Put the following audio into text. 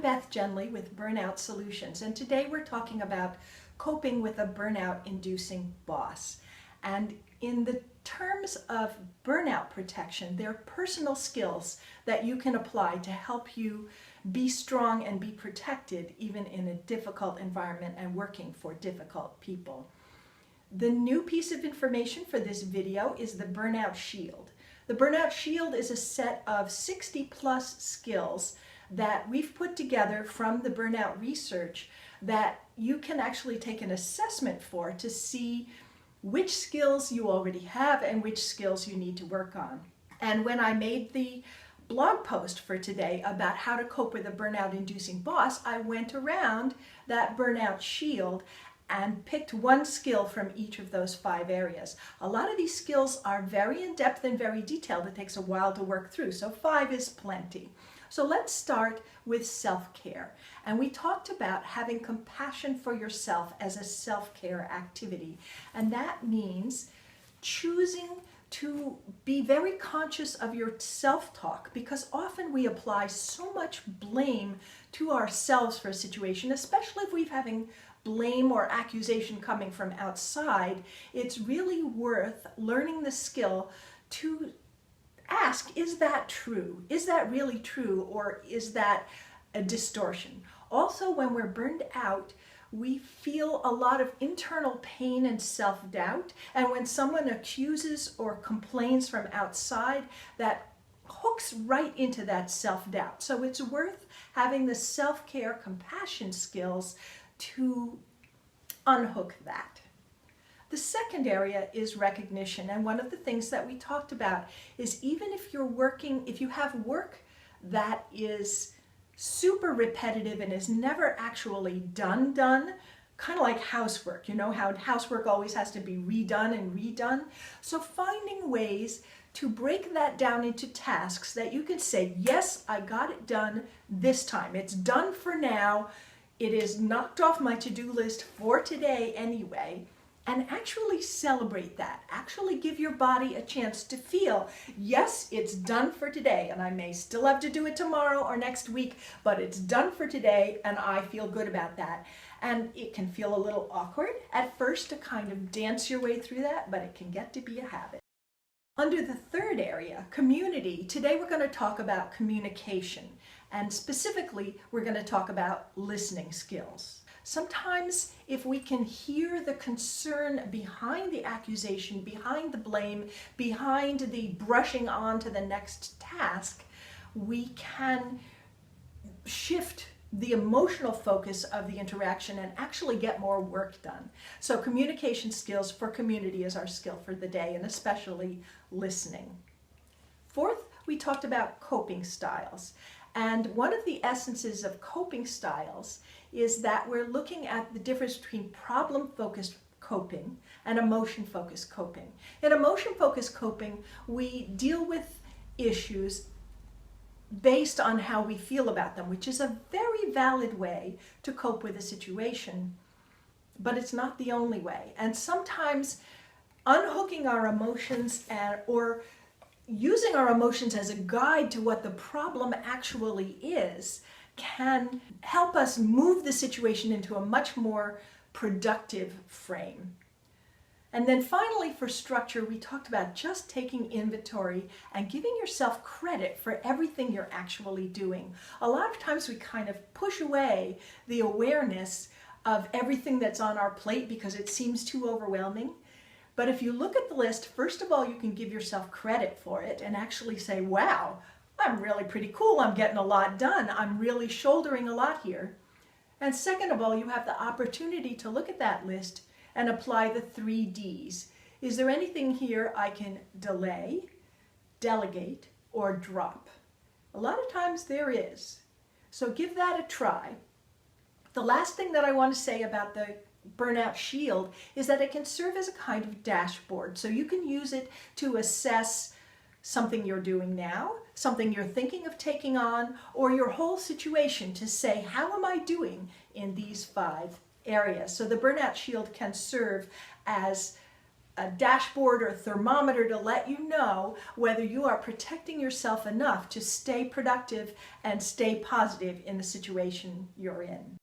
Beth Genley with Burnout Solutions, and today we're talking about coping with a burnout-inducing boss. And in the terms of burnout protection, there are personal skills that you can apply to help you be strong and be protected even in a difficult environment and working for difficult people. The new piece of information for this video is the Burnout Shield. The Burnout Shield is a set of 60 plus skills that we've put together from the burnout research that you can actually take an assessment for to see which skills you already have and which skills you need to work on. And when I made the blog post for today about how to cope with a burnout-inducing boss, I went around that Burnout Shield and picked one skill from each of those 5 areas. A lot of these skills are very in-depth and very detailed. It takes a while to work through, so 5 is plenty. So let's start with self-care. And we talked about having compassion for yourself as a self-care activity. And that means choosing to be very conscious of your self-talk, because often we apply so much blame to ourselves for a situation, especially if we're having blame or accusation coming from outside. It's really worth learning the skill to ask, is that true? Is that really true, or is that a distortion? Also, when we're burned out, we feel a lot of internal pain and self-doubt, and when someone accuses or complains from outside, that hooks right into that self-doubt. So it's worth having the self-care compassion skills to unhook that. The second area is recognition, and one of the things that we talked about is even if you have work that is super repetitive and is never actually done, kind of like housework. You know how housework always has to be redone and redone? So finding ways to break that down into tasks that you can say, yes, I got it done this time. It's done for now. It is knocked off my to-do list for today anyway. And actually celebrate that. Actually give your body a chance to feel, yes, it's done for today, and I may still have to do it tomorrow or next week, but it's done for today, and I feel good about that. And it can feel a little awkward at first to kind of dance your way through that, but it can get to be a habit. Under the third area, community, today we're going to talk about communication, and specifically we're going to talk about listening skills. Sometimes if we can hear the concern behind the accusation, behind the blame, behind the brushing on to the next task, we can shift the emotional focus of the interaction and actually get more work done. So communication skills for community is our skill for the day, and especially listening. Fourth, we talked about coping styles. And one of the essences of coping styles is that we're looking at the difference between problem-focused coping and emotion-focused coping. In emotion-focused coping, we deal with issues based on how we feel about them, which is a very valid way to cope with a situation, but it's not the only way. And sometimes unhooking our emotions or using our emotions as a guide to what the problem actually is can help us move the situation into a much more productive frame. And then finally, for structure, we talked about just taking inventory and giving yourself credit for everything you're actually doing. A lot of times we kind of push away the awareness of everything that's on our plate because it seems too overwhelming. But if you look at the list, first of all, you can give yourself credit for it and actually say, wow, I'm really pretty cool. I'm getting a lot done. I'm really shouldering a lot here. And second of all, you have the opportunity to look at that list and apply the 3 Ds. Is there anything here I can delay, delegate, or drop? A lot of times there is. So give that a try. The last thing that I want to say about the Burnout Shield is that it can serve as a kind of dashboard. So you can use it to assess something you're doing now, something you're thinking of taking on, or your whole situation to say, how am I doing in these 5 areas? So the Burnout Shield can serve as a dashboard or a thermometer to let you know whether you are protecting yourself enough to stay productive and stay positive in the situation you're in.